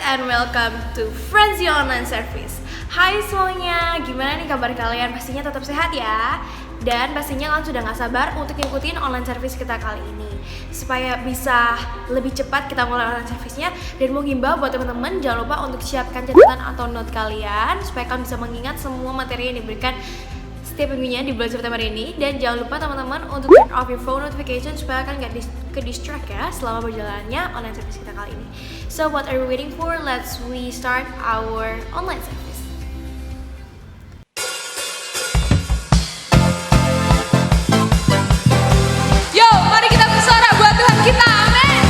and welcome to Frenzy Online Service. Hai semuanya, gimana nih kabar kalian? Pastinya tetap sehat ya. Dan pastinya kalian sudah gak sabar untuk ngikutin online service kita kali ini, supaya bisa lebih cepat kita mulai online service-nya. Dan mau himbau buat teman-teman, jangan lupa untuk siapkan catatan atau note kalian supaya kalian bisa mengingat semua materi yang diberikan setiap minggunya di bulan September ini. Dan jangan lupa teman-teman untuk turn off your phone notification supaya kalian gak ke-distract ya selama berjalannya online service kita kali ini. So what are we waiting for? Let's we start our online service. Yo, mari kita bersorak buat Tuhan kita, amin.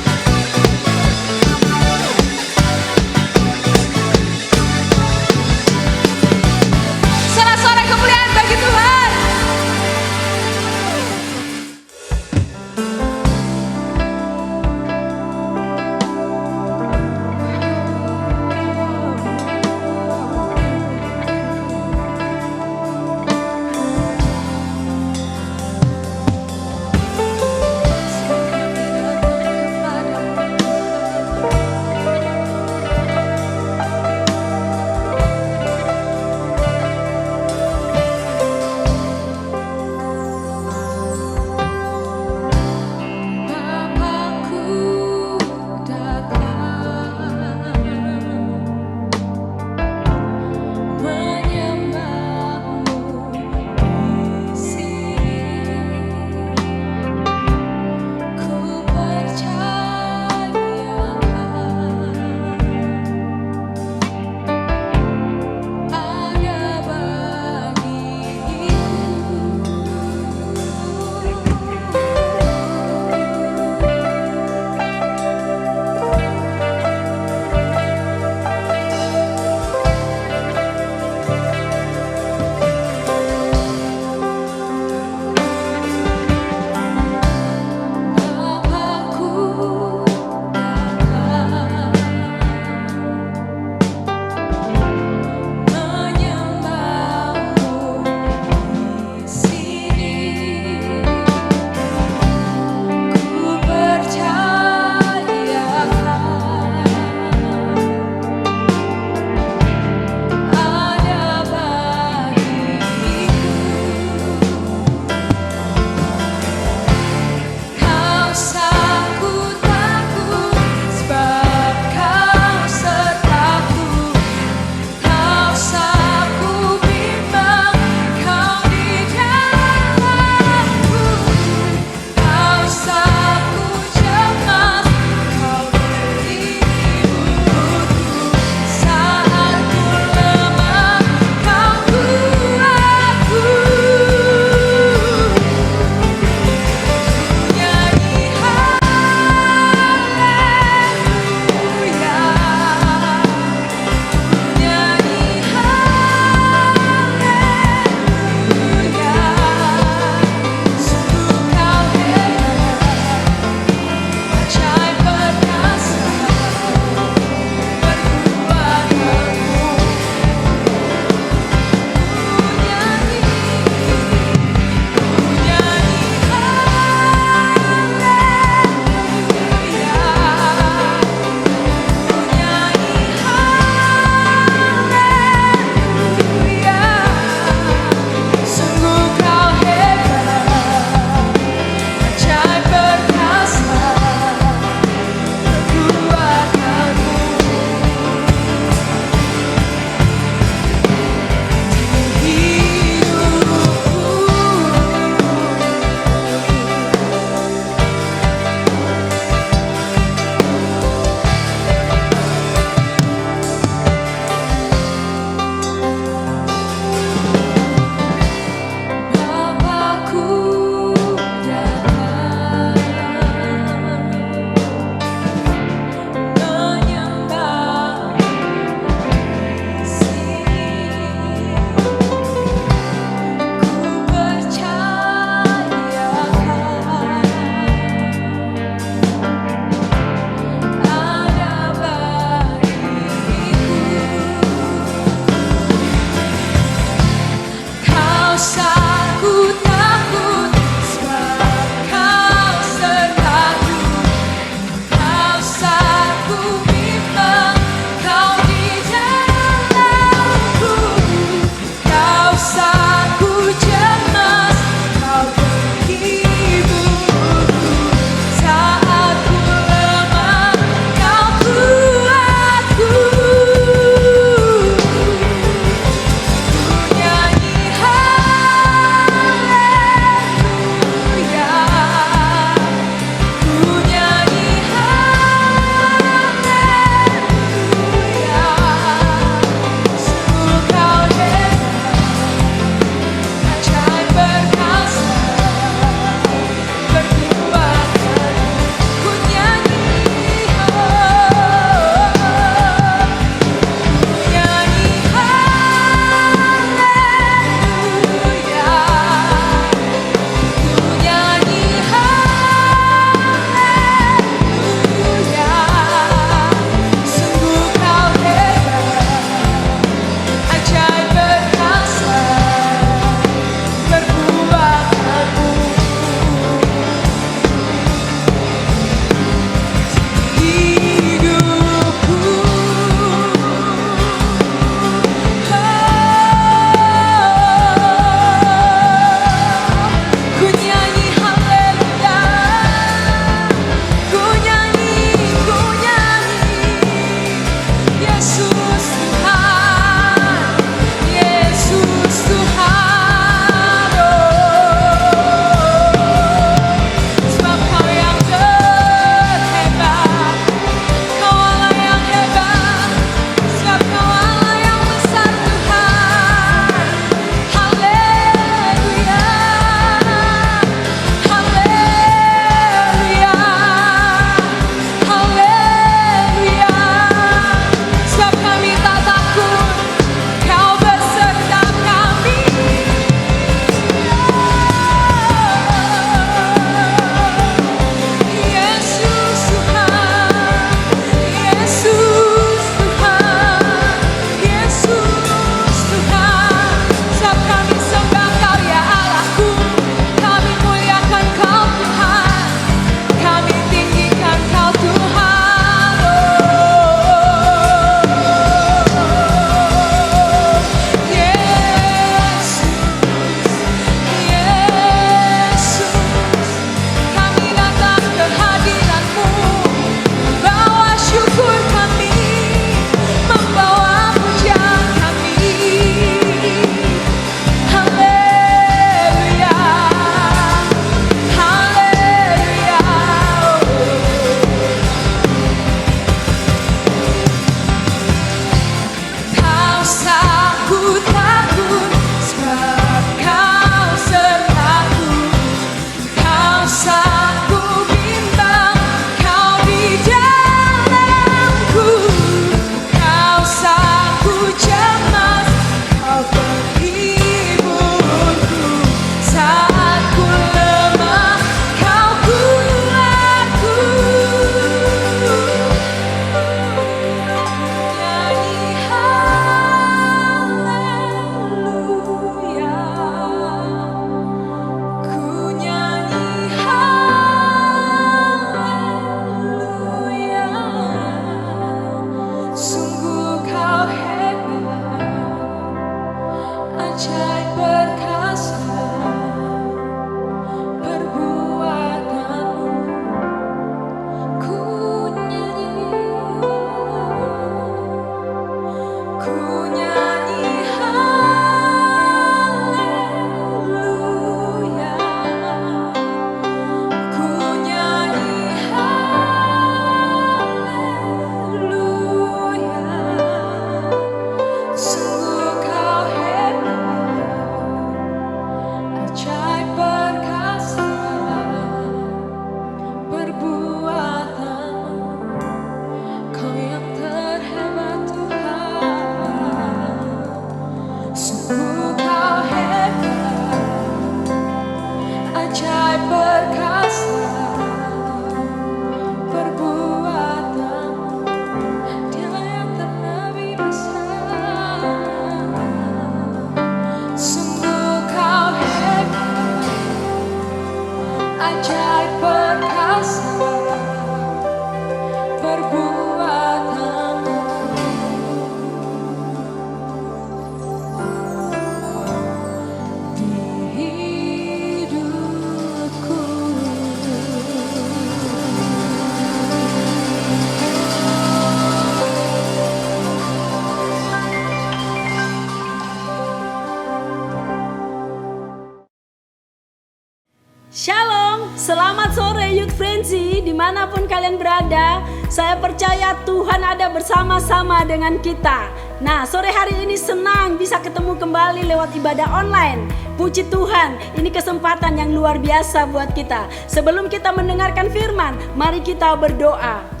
Frenzy, dimanapun kalian berada, saya percaya Tuhan ada bersama-sama dengan kita. Nah, sore hari ini senang bisa ketemu kembali lewat ibadah online. Puji Tuhan, ini kesempatan yang luar biasa buat kita. Sebelum kita mendengarkan firman, mari kita berdoa.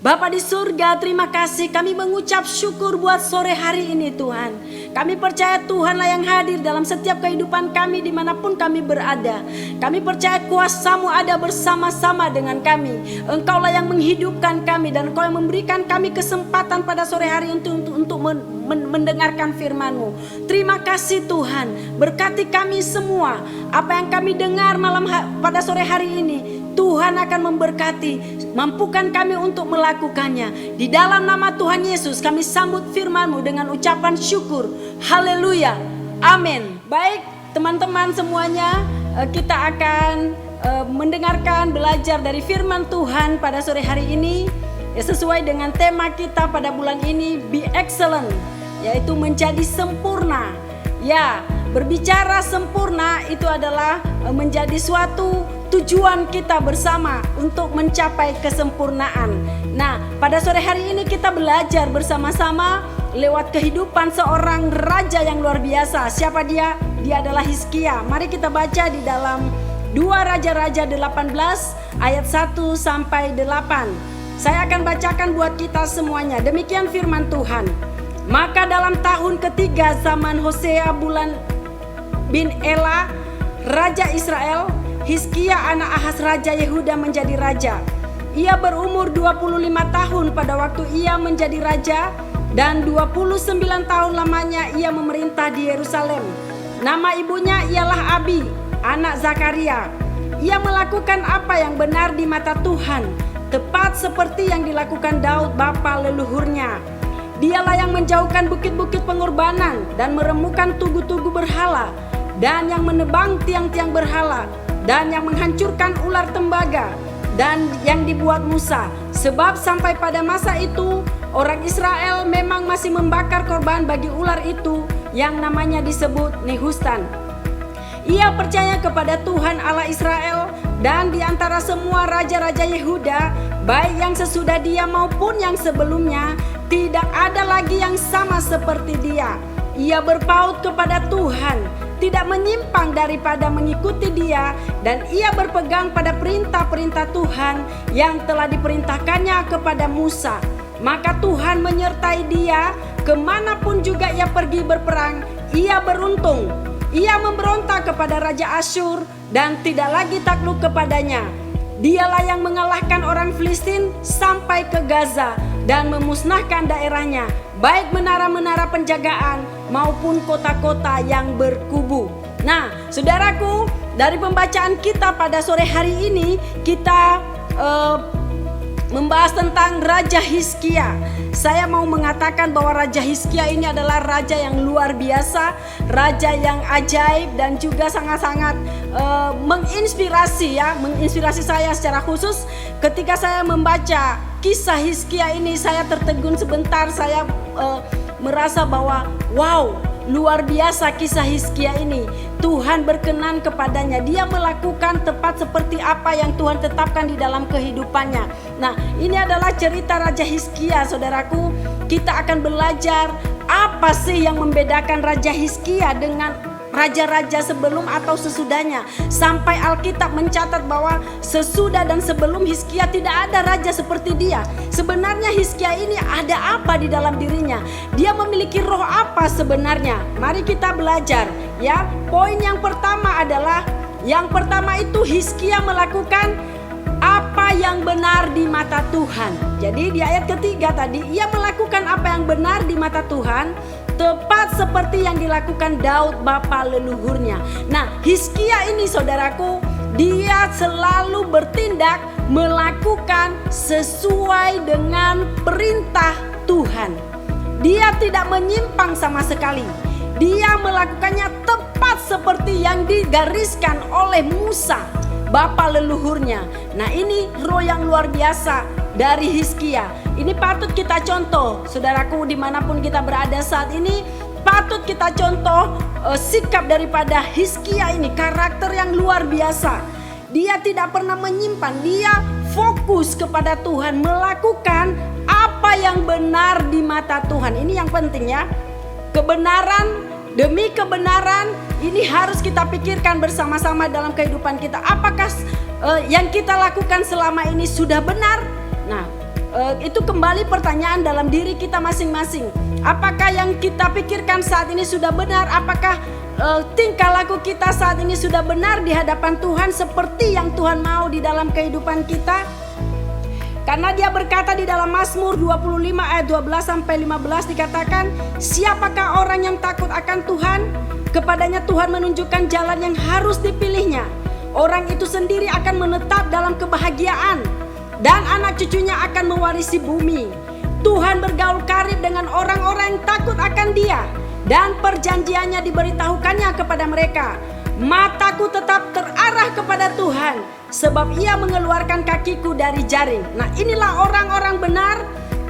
Bapa di surga, terima kasih, kami mengucap syukur buat sore hari ini Tuhan. Kami percaya Tuhanlah yang hadir dalam setiap kehidupan kami dimanapun kami berada. Kami percaya kuasa-Mu ada bersama-sama dengan kami. Engkaulah yang menghidupkan kami dan Engkau yang memberikan kami kesempatan pada sore hari untuk mendengarkan firman-Mu. Terima kasih Tuhan, berkati kami semua. Apa yang kami dengar pada sore hari ini, Tuhan akan memberkati, mampukan kami untuk melakukannya. Di dalam nama Tuhan Yesus kami sambut firman-Mu dengan ucapan syukur. Haleluya, amin. Baik teman-teman semuanya, kita akan mendengarkan, belajar dari firman Tuhan pada sore hari ini, sesuai dengan tema kita pada bulan ini, Be Excellent, yaitu menjadi sempurna. Ya, berbicara sempurna itu adalah menjadi suatu tujuan kita bersama untuk mencapai kesempurnaan. Nah, pada sore hari ini kita belajar bersama-sama lewat kehidupan seorang raja yang luar biasa. Siapa dia? Dia adalah Hizkia. Mari kita baca di dalam 2 Raja-Raja 18 ayat 1 sampai 8. Saya akan bacakan buat kita semuanya. Demikian firman Tuhan. Maka dalam tahun ketiga zaman Hosea bin Ela, Raja Israel, Hizkia anak Ahaz Raja Yehuda menjadi raja. Ia berumur 25 tahun pada waktu ia menjadi raja, dan 29 tahun lamanya ia memerintah di Yerusalem. Nama ibunya ialah Abi, anak Zakaria. Ia melakukan apa yang benar di mata Tuhan, tepat seperti yang dilakukan Daud bapa leluhurnya. Dialah yang menjauhkan bukit-bukit pengorbanan dan meremukkan tugu-tugu berhala, dan yang menebang tiang-tiang berhala, dan yang menghancurkan ular tembaga dan yang dibuat Musa. Sebab sampai pada masa itu orang Israel memang masih membakar korban bagi ular itu yang namanya disebut Nehustan. Ia percaya kepada Tuhan Allah Israel, dan di antara semua raja-raja Yehuda, baik yang sesudah dia maupun yang sebelumnya, tidak ada lagi yang sama seperti dia. Ia berpaut kepada Tuhan, tidak menyimpang daripada mengikuti dia, dan ia berpegang pada perintah-perintah Tuhan yang telah diperintahkannya kepada Musa. Maka Tuhan menyertai dia kemanapun juga ia pergi berperang. Ia beruntung. Ia memberontak kepada Raja Asyur dan tidak lagi takluk kepadanya. Dialah yang mengalahkan orang Filistin sampai ke Gaza dan memusnahkan daerahnya, baik menara-menara penjagaan maupun kota-kota yang berkubu. Nah, saudaraku, dari pembacaan kita pada sore hari ini, kita membahas tentang Raja Hizkia. Saya mau mengatakan bahwa Raja Hizkia ini adalah raja yang luar biasa, raja yang ajaib, dan juga sangat-sangat menginspirasi saya secara khusus. Ketika saya membaca kisah Hizkia ini, saya tertegun sebentar. Saya merasa bahwa wow, luar biasa kisah Hizkia ini. Tuhan berkenan kepadanya. Dia melakukan tepat seperti apa yang Tuhan tetapkan di dalam kehidupannya. Nah, ini adalah cerita Raja Hizkia, saudaraku. Kita akan belajar apa sih yang membedakan Raja Hizkia dengan raja-raja sebelum atau sesudahnya. Sampai Alkitab mencatat bahwa sesudah dan sebelum Hizkia tidak ada raja seperti dia. Sebenarnya Hizkia ini ada apa di dalam dirinya? Dia memiliki roh apa sebenarnya? Mari kita belajar ya. Poin yang pertama adalah, yang pertama itu Hizkia melakukan apa yang benar di mata Tuhan. Jadi di ayat ketiga tadi, ia melakukan apa yang benar di mata Tuhan, tepat seperti yang dilakukan Daud bapa leluhurnya. Nah, Hizkia ini saudaraku, dia selalu bertindak melakukan sesuai dengan perintah Tuhan. Dia tidak menyimpang sama sekali. Dia melakukannya tepat seperti yang digariskan oleh Musa, bapa leluhurnya. Nah, ini roh yang luar biasa dari Hizkia. Ini patut kita contoh, saudaraku, dimanapun kita berada saat ini. Patut kita contoh sikap daripada Hizkia ini, karakter yang luar biasa. Dia tidak pernah menyimpan, dia fokus kepada Tuhan, melakukan apa yang benar di mata Tuhan. Ini yang penting ya. Kebenaran demi kebenaran ini harus kita pikirkan bersama-sama dalam kehidupan kita. Apakah yang kita lakukan selama ini sudah benar? Nah, itu kembali pertanyaan dalam diri kita masing-masing. Apakah yang kita pikirkan saat ini sudah benar? Apakah tingkah laku kita saat ini sudah benar di hadapan Tuhan seperti yang Tuhan mau di dalam kehidupan kita? Karena dia berkata di dalam Mazmur 25 ayat 12-15 dikatakan, siapakah orang yang takut akan Tuhan? Kepadanya Tuhan menunjukkan jalan yang harus dipilihnya. Orang itu sendiri akan menetap dalam kebahagiaan dan anak cucunya akan mewarisi bumi. Tuhan bergaul karib dengan orang-orang yang takut akan Dia dan perjanjiannya diberitahukannya kepada mereka. Mataku tetap terarah kepada Tuhan, sebab Ia mengeluarkan kakiku dari jaring. Nah, inilah orang-orang benar,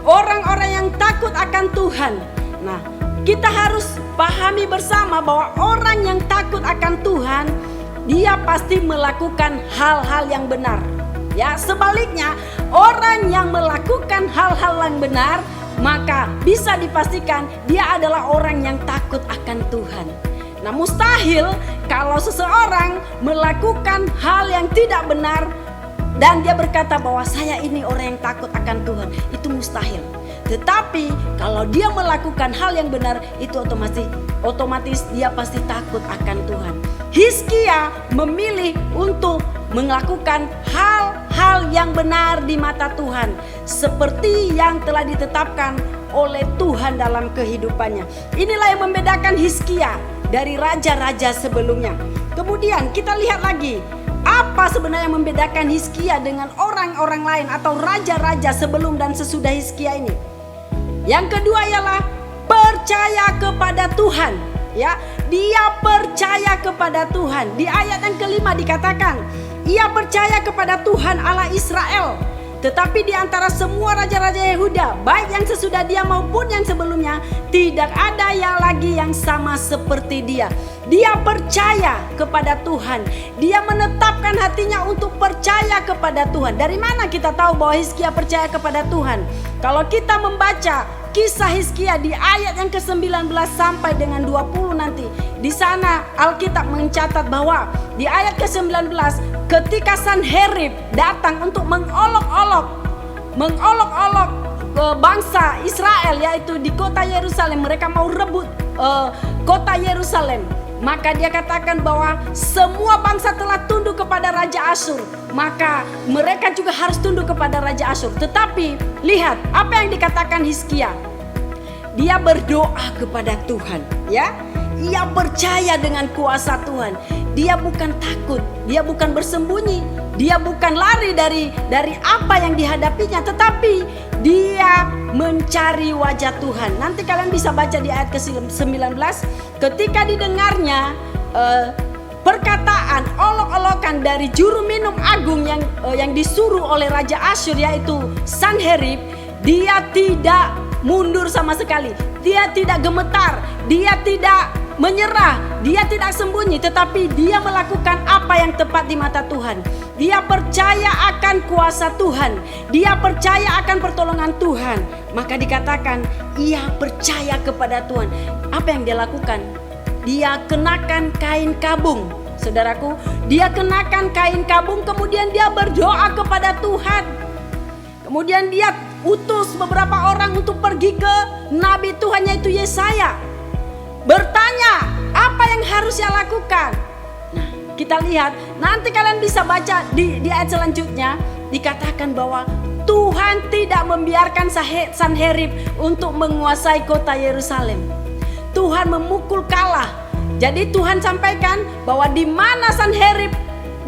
orang-orang yang takut akan Tuhan. Nah, kita harus pahami bersama bahwa orang yang takut akan Tuhan, dia pasti melakukan hal-hal yang benar. Ya, sebaliknya orang yang melakukan hal-hal yang benar, maka bisa dipastikan dia adalah orang yang takut akan Tuhan. Nah, mustahil kalau seseorang melakukan hal yang tidak benar dan dia berkata bahwa saya ini orang yang takut akan Tuhan, itu mustahil. Tetapi kalau dia melakukan hal yang benar, itu otomatis dia pasti takut akan Tuhan. Hizkia memilih untuk melakukan hal-hal yang benar di mata Tuhan, seperti yang telah ditetapkan oleh Tuhan dalam kehidupannya. Inilah yang membedakan Hizkia dari raja-raja sebelumnya. Kemudian kita lihat lagi, apa sebenarnya yang membedakan Hizkia dengan orang-orang lain atau raja-raja sebelum dan sesudah Hizkia ini. Yang kedua ialah percaya kepada Tuhan. Ya, dia percaya kepada Tuhan. Di ayat yang kelima dikatakan, ia percaya kepada Tuhan Allah Israel. Tetapi di antara semua raja-raja Yehuda, baik yang sesudah dia maupun yang sebelumnya, tidak ada yang lagi yang sama seperti dia. Dia percaya kepada Tuhan. Dia menetapkan hatinya untuk percaya kepada Tuhan. Dari mana kita tahu bahwa Hizkia percaya kepada Tuhan? Kalau kita membaca kisah Hizkia di ayat yang ke-19 sampai dengan 20 nanti, di sana Alkitab mencatat bahwa di ayat ke-19 ketika Sanherib datang untuk mengolok-olok bangsa Israel, yaitu di kota Yerusalem, mereka mau rebut kota Yerusalem. Maka dia katakan bahwa semua bangsa telah tunduk kepada Raja Asyur, maka mereka juga harus tunduk kepada Raja Asyur. Tetapi lihat apa yang dikatakan Hizkia. Dia berdoa kepada Tuhan, ya. Ia percaya dengan kuasa Tuhan. Dia bukan takut, dia bukan bersembunyi, dia bukan lari dari apa yang dihadapinya, tetapi dia mencari wajah Tuhan. Nanti kalian bisa baca di ayat ke-19, ketika didengarnya perkataan olok-olokan dari juru minum agung yang disuruh oleh Raja Asyur, yaitu Sanherib, dia tidak mundur sama sekali. Dia tidak gemetar, dia tidak menyerah, dia tidak sembunyi, tetapi dia melakukan apa yang tepat di mata Tuhan. Dia percaya akan kuasa Tuhan, dia percaya akan pertolongan Tuhan. Maka dikatakan ia percaya kepada Tuhan. Apa yang dia lakukan? Dia kenakan kain kabung. Saudaraku, dia kenakan kain kabung, kemudian dia berdoa kepada Tuhan. Kemudian dia utus beberapa orang untuk pergi ke nabi Tuhan, yaitu Yesaya, bertanya apa yang harus dia lakukan. Nah, kita lihat nanti kalian bisa baca di ayat selanjutnya, dikatakan bahwa Tuhan tidak membiarkan Sanherib untuk menguasai kota Yerusalem. Tuhan memukul kalah. Jadi Tuhan sampaikan bahwa di mana Sanherib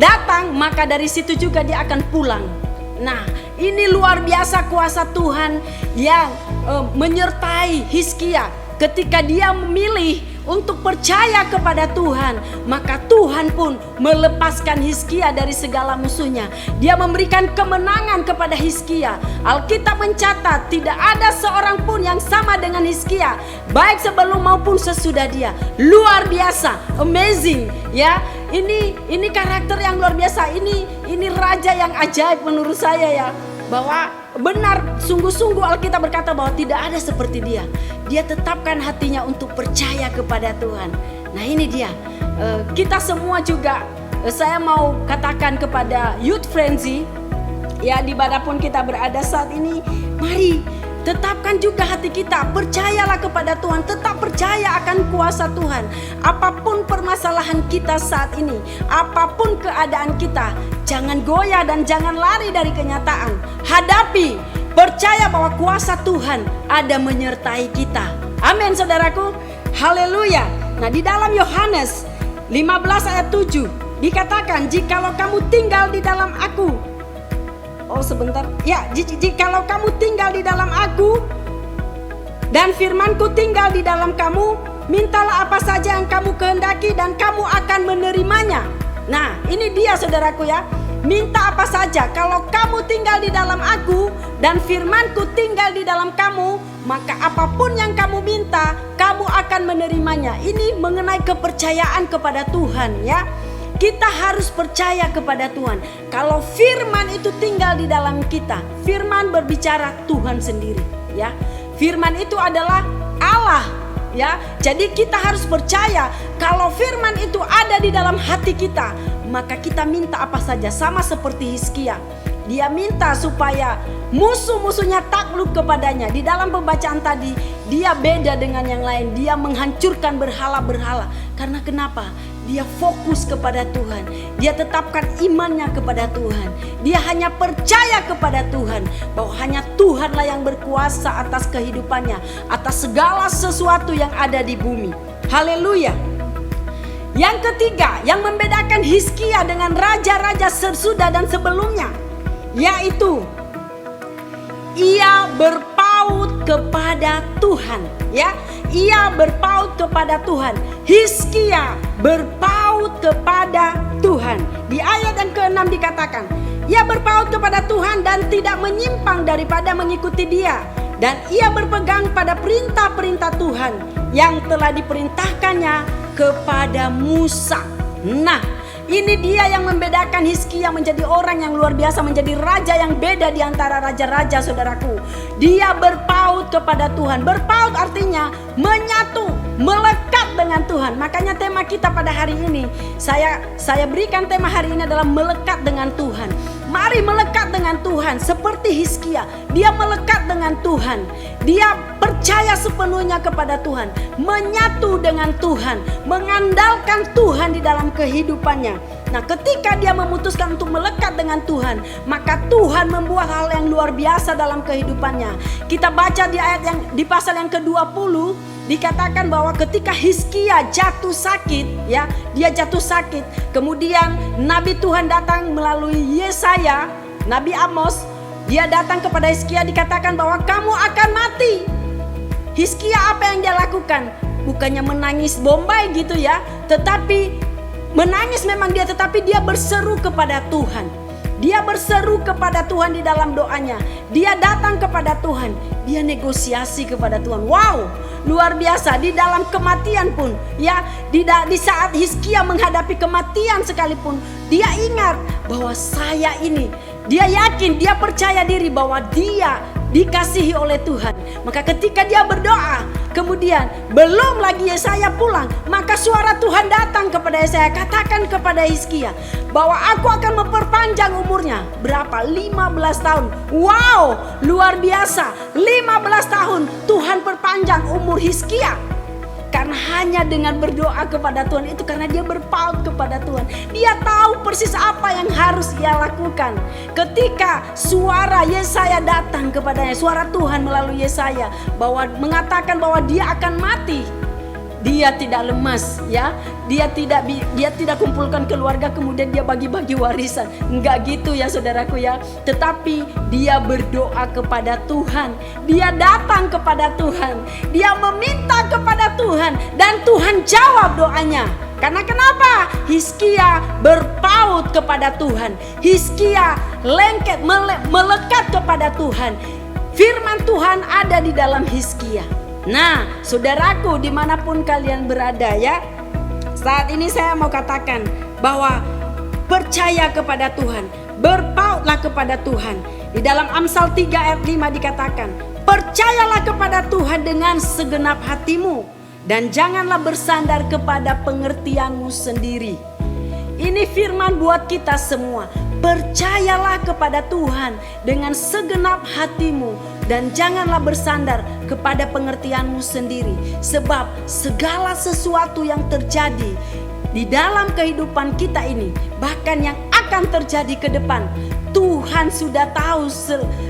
datang, maka dari situ juga dia akan pulang. Nah, ini luar biasa kuasa Tuhan yang menyertai Hizkia ketika dia memilih untuk percaya kepada Tuhan, maka Tuhan pun melepaskan Hizkia dari segala musuhnya. Dia memberikan kemenangan kepada Hizkia. Alkitab mencatat tidak ada seorang pun yang sama dengan Hizkia, baik sebelum maupun sesudah dia. Luar biasa, amazing ya. Ini karakter yang luar biasa. Ini raja yang ajaib menurut saya ya. Bahwa benar, sungguh-sungguh Alkitab berkata bahwa tidak ada seperti dia. Dia tetapkan hatinya untuk percaya kepada Tuhan. Nah ini dia, kita semua juga, saya mau katakan kepada Youth Frenzy ya, dimanapun kita berada saat ini, mari tetapkan juga hati kita, percayalah kepada Tuhan, tetap percaya akan kuasa Tuhan. Apapun permasalahan kita saat ini, apapun keadaan kita, jangan goyah dan jangan lari dari kenyataan. Hadapi, percaya bahwa kuasa Tuhan ada menyertai kita. Amin saudaraku, haleluya. Nah di dalam Yohanes 15 ayat 7 dikatakan, jikalau kamu tinggal di dalam aku, jikalau kamu tinggal di dalam aku dan firmanku tinggal di dalam kamu, mintalah apa saja yang kamu kehendaki dan kamu akan menerimanya. Nah ini dia saudaraku ya, minta apa saja. Kalau kamu tinggal di dalam aku dan firmanku tinggal di dalam kamu, maka apapun yang kamu minta, kamu akan menerimanya. Ini mengenai kepercayaan kepada Tuhan ya. Kita harus percaya kepada Tuhan. Kalau firman itu tinggal di dalam kita, firman berbicara Tuhan sendiri ya. Firman itu adalah Allah ya. Jadi kita harus percaya kalau firman itu ada di dalam hati kita, maka kita minta apa saja. Sama seperti Hizkia, dia minta supaya musuh-musuhnya takluk kepadanya. Di dalam pembacaan tadi, dia beda dengan yang lain. Dia menghancurkan berhala-berhala. Karena kenapa? Dia fokus kepada Tuhan. Dia tetapkan imannya kepada Tuhan. Dia hanya percaya kepada Tuhan, bahwa hanya Tuhanlah yang berkuasa atas kehidupannya, atas segala sesuatu yang ada di bumi. Haleluya. Yang ketiga, yang membedakan Hizkia dengan raja-raja sesudah dan sebelumnya, yaitu ia berpaut kepada Tuhan ya. Ia berpaut kepada Tuhan. Hizkia berpaut kepada Tuhan. Di ayat yang ke-6 dikatakan, ia berpaut kepada Tuhan dan tidak menyimpang daripada mengikuti dia, dan ia berpegang pada perintah-perintah Tuhan yang telah diperintahkannya kepada Musa. Nah, ini dia yang membedakan Hizkia menjadi orang yang luar biasa, menjadi raja yang beda di antara raja-raja saudaraku. Dia berpaut kepada Tuhan. Berpaut artinya menyatu, melekat dengan Tuhan. Makanya tema kita pada hari ini, saya berikan tema hari ini adalah melekat dengan Tuhan. Mari melekat dengan Tuhan seperti Hizkia. Dia melekat dengan Tuhan. Dia percaya sepenuhnya kepada Tuhan, menyatu dengan Tuhan, mengandalkan Tuhan di dalam kehidupannya. Nah, ketika dia memutuskan untuk melekat dengan Tuhan, maka Tuhan membuat hal yang luar biasa dalam kehidupannya. Kita baca di ayat yang di pasal yang ke-20, dikatakan bahwa ketika Hizkia jatuh sakit ya, dia jatuh sakit. Kemudian Nabi Tuhan datang melalui Yesaya, Nabi Amos. Dia datang kepada Hizkia, dikatakan bahwa kamu akan mati. Hizkia apa yang dia lakukan? Bukannya menangis bombay gitu ya, tetapi menangis memang dia, tetapi dia berseru kepada Tuhan. Dia berseru kepada Tuhan di dalam doanya. Dia datang kepada Tuhan. Dia negosiasi kepada Tuhan. Wow, luar biasa. Di dalam kematian pun ya, di saat Hizkia menghadapi kematian sekalipun, dia ingat bahwa saya ini, dia yakin, dia percaya diri bahwa dia dikasihi oleh Tuhan. Maka ketika dia berdoa, kemudian belum lagi Yesaya pulang, maka suara Tuhan datang kepada Yesaya. Katakan kepada Hizkia bahwa aku akan memperpanjang umurnya. Berapa? 15 tahun. Wow, luar biasa. 15 tahun Tuhan perpanjang umur Hizkia. Karena hanya dengan berdoa kepada Tuhan itu, karena dia berpaut kepada Tuhan. Dia tahu persis apa yang harus ia lakukan. Ketika suara Yesaya datang kepadanya, suara Tuhan melalui Yesaya bahwa mengatakan bahwa dia akan mati. dia tidak lemas, ya. Dia tidak kumpulkan keluarga kemudian dia bagi-bagi warisan. Enggak gitu ya saudaraku ya. Tetapi dia berdoa kepada Tuhan. Dia datang kepada Tuhan. Dia meminta kepada Tuhan dan Tuhan jawab doanya. Karena kenapa? Hizkia berpaut kepada Tuhan. Hizkia lengket, melekat kepada Tuhan. Firman Tuhan ada di dalam Hizkia. Nah, saudaraku dimanapun kalian berada ya, saat ini saya mau katakan bahwa percaya kepada Tuhan, berpautlah kepada Tuhan. Di dalam Amsal 3 ayat 5 dikatakan, percayalah kepada Tuhan dengan segenap hatimu dan janganlah bersandar kepada pengertianmu sendiri. Ini firman buat kita semua. Percayalah kepada Tuhan dengan segenap hatimu dan janganlah bersandar kepada pengertianmu sendiri. Sebab segala sesuatu yang terjadi di dalam kehidupan kita ini, bahkan yang akan terjadi ke depan, Tuhan sudah tahu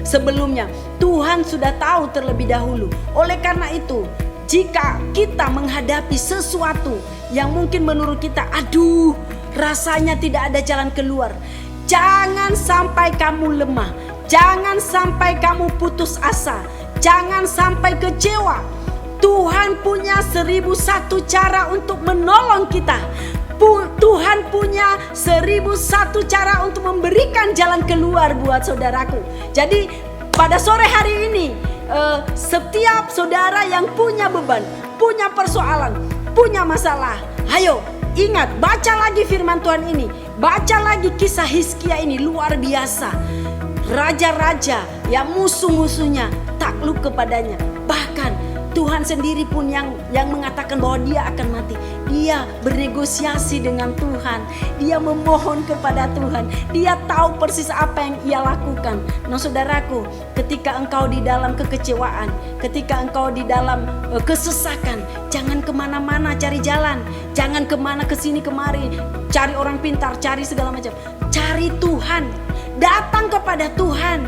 sebelumnya. Tuhan sudah tahu terlebih dahulu. Oleh karena itu, jika kita menghadapi sesuatu yang mungkin menurut kita, aduh, rasanya tidak ada jalan keluar, jangan sampai kamu lemah, jangan sampai kamu putus asa, jangan sampai kecewa. Tuhan punya 1001 cara untuk menolong kita. Tuhan punya 1001 cara untuk memberikan jalan keluar buat saudaraku. Jadi pada sore hari ini, setiap saudara yang punya beban, punya persoalan, punya masalah, ayo ingat, baca lagi firman Tuhan ini. Baca lagi kisah Hizkia ini, luar biasa. Raja-raja yang musuh-musuhnya takluk kepadanya. Bahkan Tuhan sendiri pun yang mengatakan bahwa dia akan mati. Dia bernegosiasi dengan Tuhan. Dia memohon kepada Tuhan. Dia tahu persis apa yang ia lakukan. Nah saudaraku, ketika engkau di dalam kekecewaan, ketika engkau di dalam kesesakan, jangan kemana-mana cari jalan. Jangan kemana kesini kemari, cari orang pintar, cari segala macam. Cari Tuhan. Datang kepada Tuhan.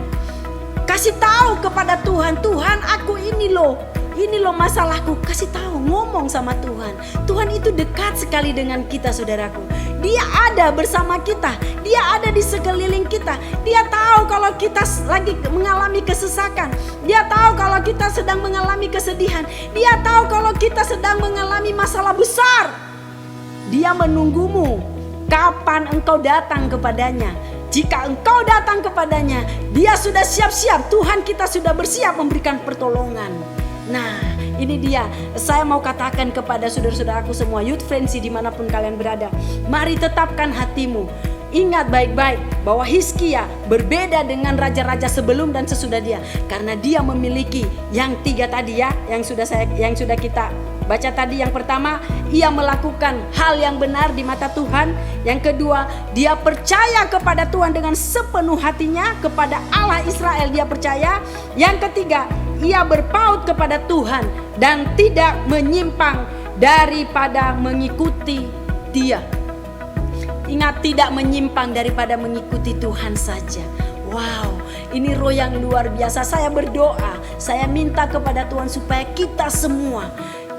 Kasih tahu kepada Tuhan, Tuhan aku ini loh masalahku. Kasih tahu, ngomong sama Tuhan. Tuhan itu dekat sekali dengan kita saudaraku. Dia ada bersama kita. Dia ada di sekeliling kita. Dia tahu kalau kita lagi mengalami kesesakan. Dia tahu kalau kita sedang mengalami kesedihan. Dia tahu kalau kita sedang mengalami masalah besar. Dia menunggumu kapan engkau datang kepadanya. Jika engkau datang kepadanya, dia sudah siap-siap. Tuhan kita sudah bersiap memberikan pertolongan. Nah, ini dia. Saya mau katakan kepada saudara-saudaraku semua, Youth Frenzy dimanapun kalian berada, mari tetapkan hatimu. Ingat baik-baik bahwa Hizkia berbeda dengan raja-raja sebelum dan sesudah dia, karena dia memiliki yang 3 tadi ya, yang sudah kita baca tadi. Yang pertama, ia melakukan hal yang benar di mata Tuhan. Yang kedua, dia percaya kepada Tuhan dengan sepenuh hatinya, kepada Allah Israel dia percaya. Yang ketiga, ia berpaut kepada Tuhan dan tidak menyimpang daripada mengikuti dia. Ingat, tidak menyimpang daripada mengikuti Tuhan saja. Wow, ini roh yang luar biasa. Saya berdoa, saya minta kepada Tuhan supaya kita semua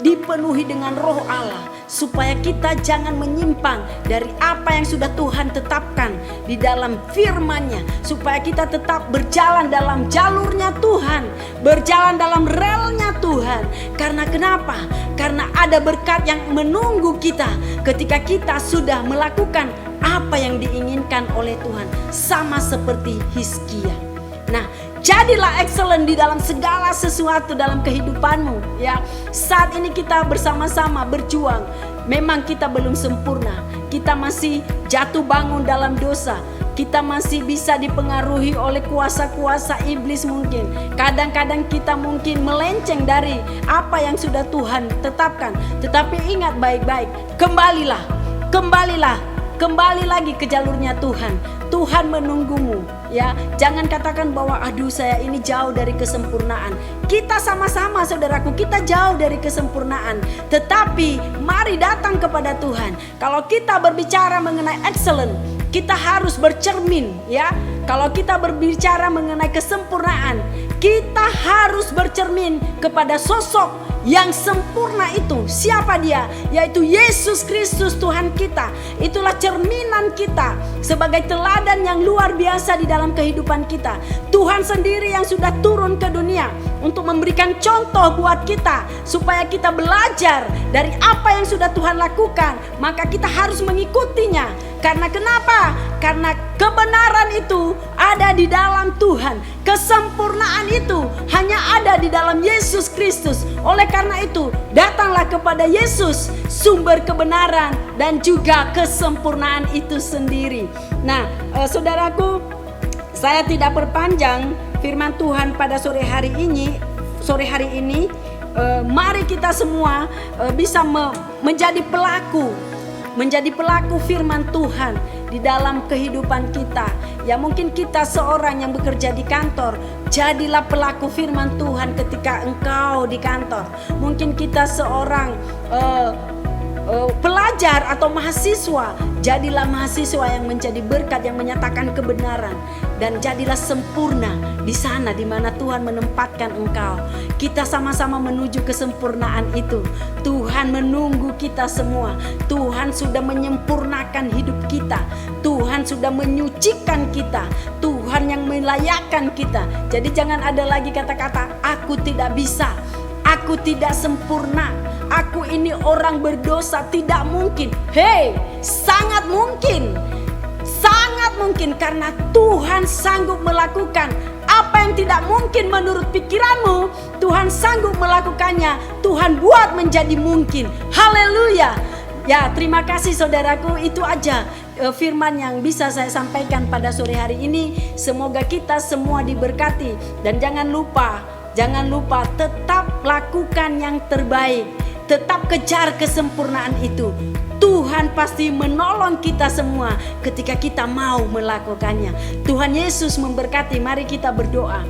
dipenuhi dengan roh Allah, supaya kita jangan menyimpang dari apa yang sudah Tuhan tetapkan di dalam firman-Nya, supaya kita tetap berjalan dalam jalurnya Tuhan, berjalan dalam relnya Tuhan. Karena kenapa? Karena ada berkat yang menunggu kita ketika kita sudah melakukan apa yang diinginkan oleh Tuhan, sama seperti Hizkia. Nah, jadilah excellent di dalam segala sesuatu dalam kehidupanmu ya. Saat ini kita bersama-sama berjuang. Memang kita belum sempurna. Kita masih jatuh bangun dalam dosa. Kita masih bisa dipengaruhi oleh kuasa-kuasa iblis mungkin. Kadang-kadang kita mungkin melenceng dari apa yang sudah Tuhan tetapkan. Tetapi ingat baik-baik, kembali lagi ke jalurnya Tuhan. Tuhan menunggumu ya. Jangan katakan bahwa aduh saya ini jauh dari kesempurnaan. Kita sama-sama saudaraku, kita jauh dari kesempurnaan. Tetapi mari datang kepada Tuhan. Kalau kita berbicara mengenai excellent, kita harus bercermin ya. Kalau kita berbicara mengenai kesempurnaan, kita harus harus bercermin kepada sosok yang sempurna itu. Siapa dia? Yaitu Yesus Kristus Tuhan kita. Itulah cerminan kita sebagai teladan yang luar biasa di dalam kehidupan kita. Tuhan sendiri yang sudah turun ke dunia untuk memberikan contoh buat kita supaya kita belajar dari apa yang sudah Tuhan lakukan. Maka kita harus mengikutinya. Karena kenapa? Karena kebenaran itu ada di dalam Tuhan. Kesempurnaan itu hanya ada di dalam Yesus Kristus. Oleh karena itu, datanglah kepada Yesus, sumber kebenaran dan juga kesempurnaan itu sendiri. Nah, saudaraku, saya tidak perpanjang firman Tuhan pada sore hari ini. Mari kita semua bisa menjadi pelaku firman Tuhan di dalam kehidupan kita. Ya, mungkin kita seorang yang bekerja di kantor, jadilah pelaku firman Tuhan ketika engkau di kantor. Mungkin kita seorang pelajar atau mahasiswa, jadilah mahasiswa yang menjadi berkat, yang menyatakan kebenaran, dan jadilah sempurna di sana di mana Tuhan menempatkan engkau. Kita sama-sama menuju kesempurnaan itu. Tuhan menunggu kita semua. Tuhan sudah menyempurnakan hidup kita. Tuhan sudah menyucikan kita. Tuhan yang melayakkan kita. Jadi jangan ada lagi kata-kata aku tidak bisa, aku tidak sempurna, aku ini orang berdosa. Tidak mungkin. Hei, sangat mungkin. Sangat mungkin, karena Tuhan sanggup melakukan apa yang tidak mungkin menurut pikiranmu. Tuhan sanggup melakukannya. Tuhan buat menjadi mungkin. Haleluya. Ya, terima kasih saudaraku. Itu aja firman yang bisa saya sampaikan pada sore hari ini. Semoga kita semua diberkati. Dan jangan lupa tetap lakukan yang terbaik. Tetap kejar kesempurnaan itu. Tuhan pasti menolong kita semua ketika kita mau melakukannya. Tuhan Yesus memberkati. Mari kita berdoa.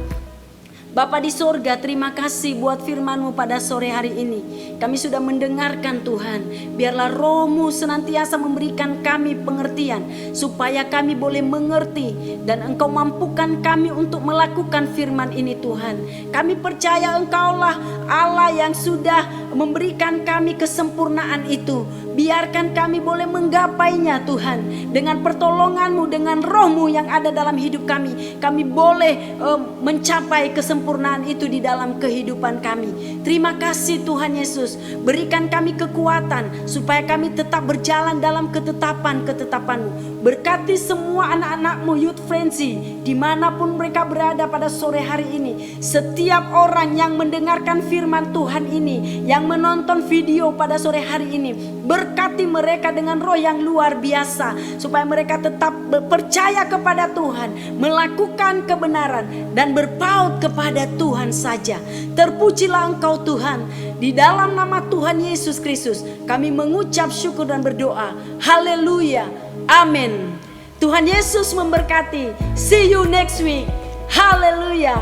Bapa di sorga, terima kasih buat firman-Mu pada sore hari ini. Kami sudah mendengarkan Tuhan. Biarlah Roh-Mu senantiasa memberikan kami pengertian, supaya kami boleh mengerti, dan Engkau mampukan kami untuk melakukan firman ini Tuhan. Kami percaya Engkaulah Allah yang sudah memberikan kami kesempurnaan itu. Biarkan kami boleh menggapainya Tuhan. Dengan pertolongan-Mu, dengan Roh-Mu yang ada dalam hidup kami, kami boleh mencapai kesempurnaan itu di dalam kehidupan kami. Terima kasih Tuhan Yesus. Berikan kami kekuatan supaya kami tetap berjalan dalam ketetapan-ketetapan-Mu. Berkati semua anak-anak-Mu Youth Frenzy dimanapun mereka berada pada sore hari ini. Setiap orang yang mendengarkan firman Tuhan ini, yang menonton video pada sore hari ini, berkati mereka dengan roh yang luar biasa, supaya mereka tetap percaya kepada Tuhan, melakukan kebenaran, dan berpaut kepada Tuhan saja. Terpujilah Engkau Tuhan. Di dalam nama Tuhan Yesus Kristus kami mengucap syukur dan berdoa. Haleluya. Amin. Tuhan Yesus memberkati. See you next week. Haleluya.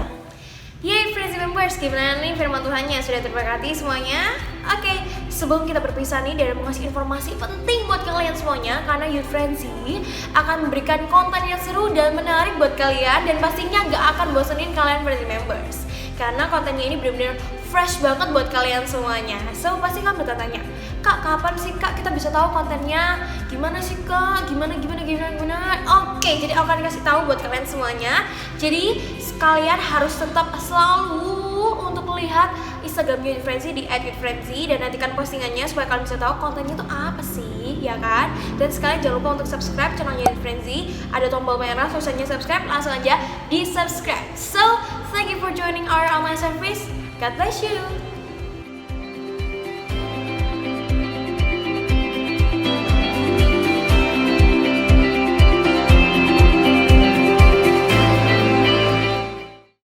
Yeay Frenzy Members, gimana nih firman Tuhannya? Sudah terberkati semuanya? Oke, sebelum kita berpisah nih dari mengasih informasi penting buat kalian semuanya, karena Youth Frenzy akan memberikan konten yang seru dan menarik buat kalian, dan pastinya gak akan bosenin kalian Frenzy Members, karena kontennya ini benar-benar fresh banget buat kalian semuanya. So pasti kalian bertanya, Kak, kapan sih Kak kita bisa tahu kontennya? Gimana sih Kak? Gimana? Oke, jadi aku akan kasih tahu buat kalian semuanya. Jadi kalian harus tetap selalu untuk melihat Instagramnya Youth Frenzy di @youthfrenzy, dan nantikan postingannya supaya kalian bisa tahu kontennya itu apa sih, ya kan? Dan sekalian jangan lupa untuk subscribe channelnya Youth Frenzy. Ada tombol merah tulisannya subscribe, langsung aja di subscribe. So thank you for joining our online service. God bless you.